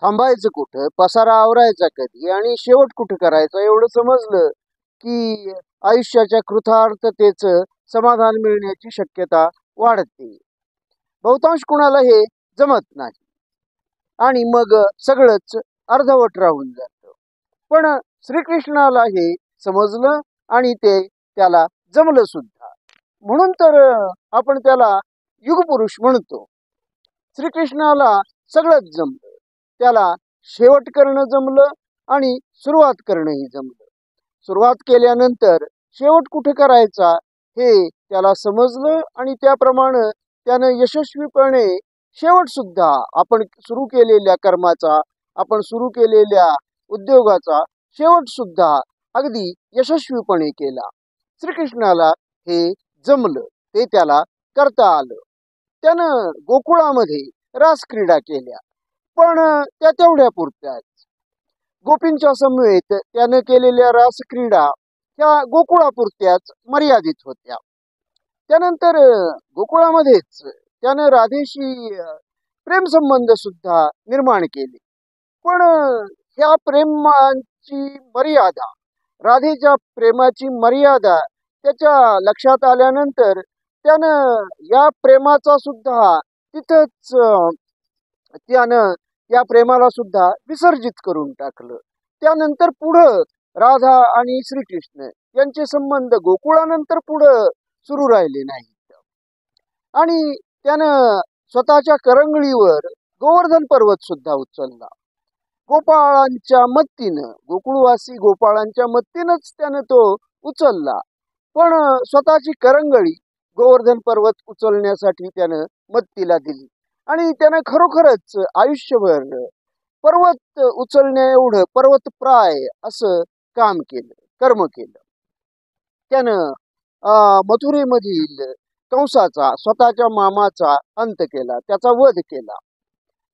थांबायचं कुठं, पसारा आवरायचा कधी आणि शेवट कुठं करायचा एवढं समजलं की आयुष्याच्या कृतार्थतेचं समाधान मिळण्याची शक्यता वाढते. बहुतांश कुणाला हे जमत नाही आणि मग सगळंच अर्धवट राहून जातं. पण श्रीकृष्णाला हे समजलं आणि ते त्याला जमलं सुद्धा. म्हणून तर आपण त्याला युगपुरुष म्हणतो. श्रीकृष्णाला सगळंच जमलं. त्याला शेवट करणं जमलं आणि सुरुवात करणंही जमलं. सुरुवात केल्यानंतर शेवट कुठे करायचा हे त्याला समजलं आणि त्याप्रमाणे त्यानं यशस्वीपणे शेवट सुद्धा आपण सुरू केलेल्या कर्माचा, आपण सुरू केलेल्या उद्योगाचा शेवट सुद्धा अगदी यशस्वीपणे केला. श्रीकृष्णाला हे जमलं, ते त्याला करता आलं. त्यानं गोकुळामध्ये रासक्रीडा केल्या, पण त्या तेवढ्या पुरत्याच. गोपींच्या समवेत त्यानं केलेल्या रासक्रीडा त्या गोकुळापुरत्याच मर्यादित होत्या. त्यानंतर गोकुळामध्येच त्यानं राधेशी प्रेमसंबंध सुद्धा निर्माण केले. पण ह्या प्रेमाची मर्यादा, राधेच्या प्रेमाची मर्यादा त्याच्या लक्षात आल्यानंतर त्यानं या प्रेमाचा सुद्धा तिथंच त्यानं या प्रेमाला सुद्धा विसर्जित करून टाकलं. त्यानंतर पुढं राधा आणि श्रीकृष्ण यांचे संबंध गोकुळानंतर पुढं सुरू राहिले नाहीत. आणि त्यानं स्वतःच्या करंगळीवर गोवर्धन पर्वत सुद्धा उचलला. गोपाळांच्या मत्तीनं, गोकुळवासी गोपाळांच्या मत्तीनंच त्यानं तो उचलला. पण स्वतःची करंगळी गोवर्धन पर्वत उचलण्यासाठी त्यानं मत्तीला दिली आणि त्यानं खरोखरच आयुष्यभर पर्वत उचलण्या एवढं पर्वतप्राय असं काम केलं, कर्म केलं. त्यानं मथुरेमधील कंसाचा, स्वतःच्या मामाचा अंत केला, त्याचा वध केला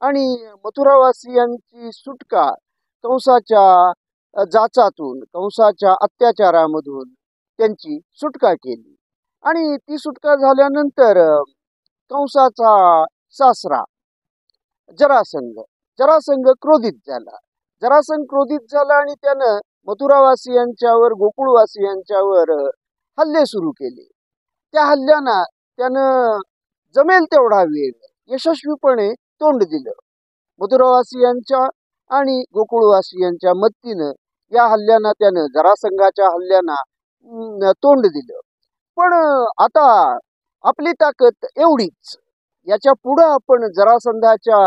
आणि मथुरावासियांची सुटका कंसाच्या जाचातून, कंसाच्या अत्याचारामधून त्यांची सुटका केली. आणि ती सुटका झाल्यानंतर कंसाचा सासरा जरासंध क्रोधित झाला. जरासंध क्रोधित झाला आणि त्यानं मथुरावासियांच्यावर, गोकुळवासियांच्यावर हल्ले सुरू केले. त्या हल्ल्यांना त्यानं जमेल तेवढा वेळ यशस्वीपणे तोंड दिलं. मथुरावासियांच्या आणि गोकुळवासियांच्या मत्तीनं या हल्ल्यांना त्यानं, जरासंघाच्या हल्ल्यांना तोंड दिलं. पण आता आपली ताकद एवढीच, याच्या पुढं आपण जरासंधाच्या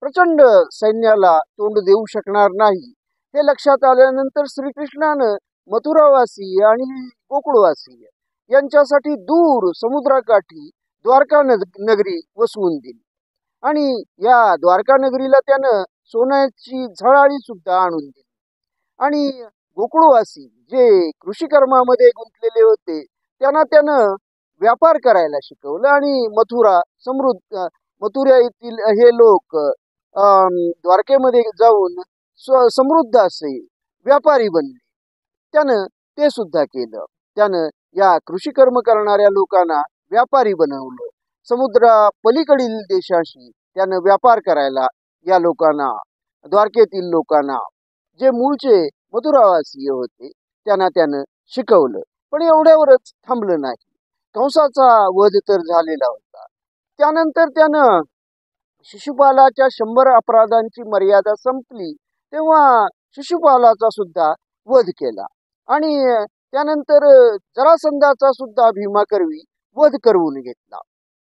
प्रचंड सैन्याला तोंड देऊ शकणार नाही. हे लक्षात आल्यानंतर श्रीकृष्णानं मथुरावासी आणि गोकुळवासी यांच्यासाठी दूर समुद्राकाठी द्वारका नगरी वसवून दिली. आणि या द्वारका नगरीला त्यानं सोन्याची झळाळी सुद्धा आणून दिली. आणि गोकुळवासी जे कृषी कर्मामध्ये गुंतलेले होते त्यांना त्यानं व्यापार करायला शिकवलं आणि मथुरा येथील हे लोक द्वारकेमध्ये जाऊन समृद्ध असे व्यापारी बनले. त्यानं ते सुद्धा केलं. त्यानं या कृषी कर्म करणाऱ्या लोकांना व्यापारी बनवलं. समुद्रा पलीकडील देशाशी त्यानं व्यापार करायला या लोकांना, द्वारकेतील लोकांना, जे मूळचे मथुरावासीय होते त्यांना त्यानं शिकवलं. पण एवढ्यावरच थांबलं नाही. कंसाचा वध तर झालेला होता. त्यानंतर त्यानं शिशुपालाच्या 100 अपराधांची मर्यादा संपली तेव्हा शिशुपालाचा सुद्धा वध केला. आणि त्यानंतर जरासंधाचा सुद्धा भीमाकरवी वध करवून घेतला.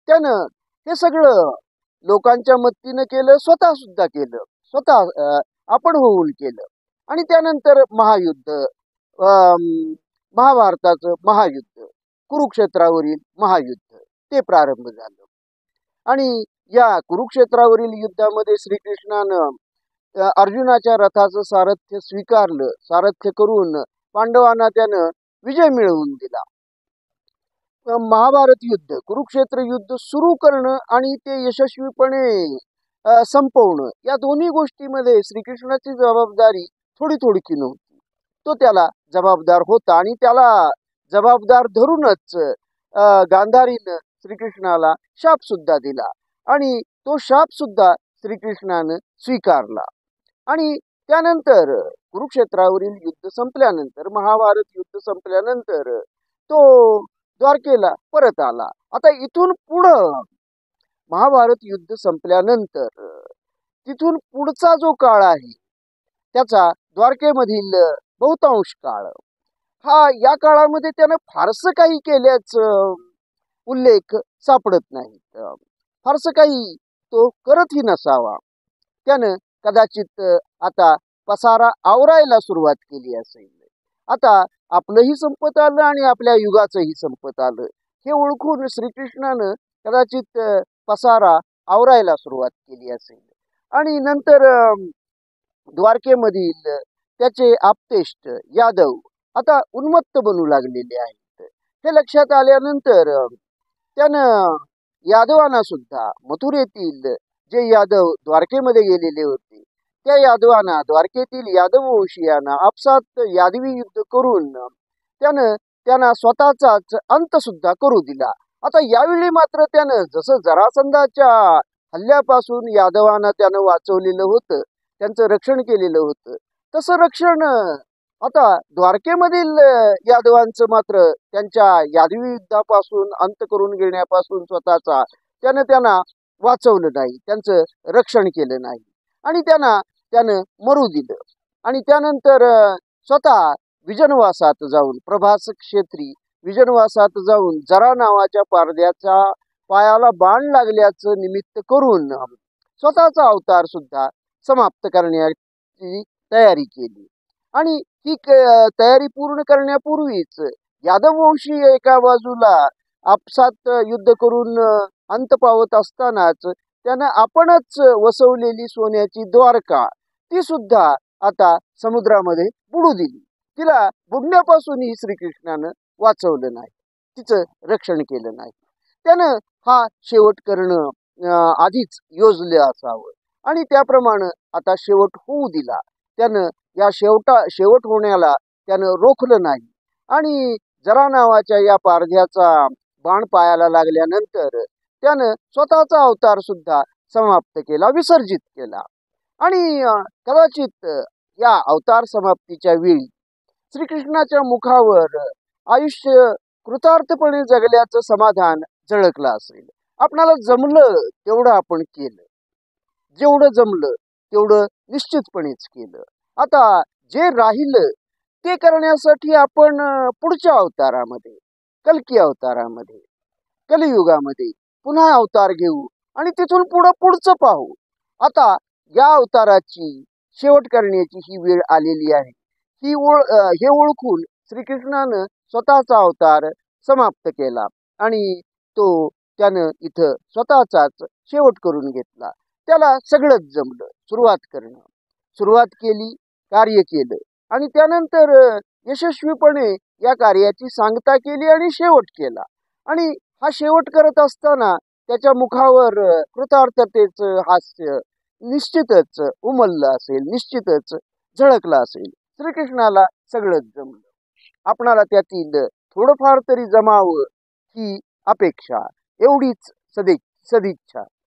त्यानं हे सगळं लोकांच्या मत्तीनं केलं, स्वतः सुद्धा केलं, स्वतः आपण होऊन केलं. आणि त्यानंतर महायुद्ध, महाभारताचं महायुद्ध, कुरुक्षेत्रावरील महायुद्ध ते प्रारंभ झालं. आणि या कुरुक्षेत्रावरील युद्धामध्ये श्रीकृष्णानं अर्जुनाच्या रथाचं सारथ्य स्वीकारलं. सारथ्य करून पांडवांना त्यानं विजय मिळवून दिला. महाभारत युद्ध, कुरुक्षेत्र युद्ध सुरू करणं आणि ते यशस्वीपणे संपवणं, या दोन्ही गोष्टीमध्ये श्रीकृष्णाची जबाबदारी थोडी थोडकी नव्हती. तो त्याला जबाबदार होता आणि त्याला जबाबदार धरूनच गांधारीनं श्रीकृष्णाला शाप सुद्धा दिला आणि तो शाप सुद्धा श्रीकृष्णानं स्वीकारला. आणि त्यानंतर कुरुक्षेत्रावरील युद्ध संपल्यानंतर, महाभारत युद्ध संपल्यानंतर तो द्वारकेला परत आला. आता इथून पुढं महाभारत युद्ध संपल्यानंतर तिथून पुढचा जो काळ आहे त्याचा द्वारकेमधील बहुतांश काळ हा, या काळामध्ये त्यानं फारसं काही केल्याचं उल्लेख सापडत नाहीत. फारसं काही तो करतही नसावा. त्यानं कदाचित आता पसारा आवरायला सुरुवात केली असेल. आता आपलंही संपत आलं आणि आपल्या युगाचंही संपत आलं हे ओळखून श्रीकृष्णानं कदाचित पसारा आवरायला सुरुवात केली असेल. आणि नंतर द्वारकेमधील त्याचे आप्तेष्ट यादव आता उन्मत्त बनू लागलेले आहेत. हे लक्षात आल्यानंतर त्यानं यादवांना सुद्धा, मथुरेतील जे यादव द्वारकेमध्ये गेलेले होते त्या यादवांना, द्वारकेतील यादव वंशीयांना आपसात यादवी युद्ध करून त्यानं त्यांना स्वतःचाच अंत सुद्धा करू दिला. आता यावेळी मात्र त्यानं जसं जरासंधाच्या हल्ल्यापासून यादवांना त्यानं वाचवलेलं होतं, त्यांचं रक्षण केलेलं होतं, तसं रक्षण आता द्वारकेमधील यादवांचं मात्र त्यांच्या यादवी युद्धापासून, अंत करून घेण्यापासून स्वतःचा त्यांना वाचवलं नाही, त्यांचं रक्षण केलं नाही आणि त्यानं मरू दिलं. आणि त्यानंतर स्वतः विजनवासात जाऊन, प्रभास क्षेत्री विजनवासात जाऊन जरा नावाच्या पारध्याच्या पायाला बाण लागल्याचं निमित्त करून स्वतःचा अवतार सुद्धा समाप्त करण्याची तयारी केली. आणि ही तयारी पूर्ण करण्यापूर्वीच यादव वंशी एका बाजूला आपसात युद्ध करून अंत पावत असतानाच त्यानं आपणच वसवलेली सोन्याची द्वारका ती सुद्धा आता समुद्रामध्ये बुडू दिली. तिला बुडण्यापासूनही श्रीकृष्णानं वाचवलं नाही, तिचं रक्षण केलं नाही. त्यानं हा शेवट करणं आधीच योजलं असावं आणि त्याप्रमाणे आता शेवट होऊ दिला. त्यानं या शेवट होण्याला त्यानं रोखलं नाही आणि जरा नावाच्या या पारध्याचा बाण पायाला लागल्यानंतर त्यानं स्वतःचा अवतार सुद्धा समाप्त केला, विसर्जित केला. आणि कदाचित या अवतार समाप्तीच्या वेळी श्रीकृष्णाच्या मुखावर आयुष्य कृतार्थपणे जगल्याचं समाधान झळकलं असेल. आपणाला जमलं तेवढं आपण केलं, जेवढं जमलं तेवढं निश्चितपणेच केलं. आता जे राहिलं ते करण्यासाठी आपण पुढच्या अवतारामध्ये, कल्की अवतारामध्ये, कलियुगामध्ये पुन्हा अवतार घेऊ आणि तिथून पुढचं पाहू. आता या अवताराची शेवट करण्याची ही वेळ आलेली आहे. हे ओळखून श्रीकृष्णानं स्वतःचा अवतार समाप्त केला आणि त्यानं इथं स्वतःचाच शेवट करून घेतला. त्याला सगळंच जमलं. सुरुवात केली, कार्य केलं आणि त्यानंतर यशस्वीपणे या कार्याची सांगता केली आणि शेवट केला. आणि हा शेवट करत असताना त्याच्या मुखावर कृतार्थतेचं हास्य निश्चितच उमललं असेल, निश्चितच झळकलं असेल. श्रीकृष्णाला सगळंच जमलं. आपणाला त्यातील थोडंफार तरी जमावं ही अपेक्षा, एवढीच सदिच्छा.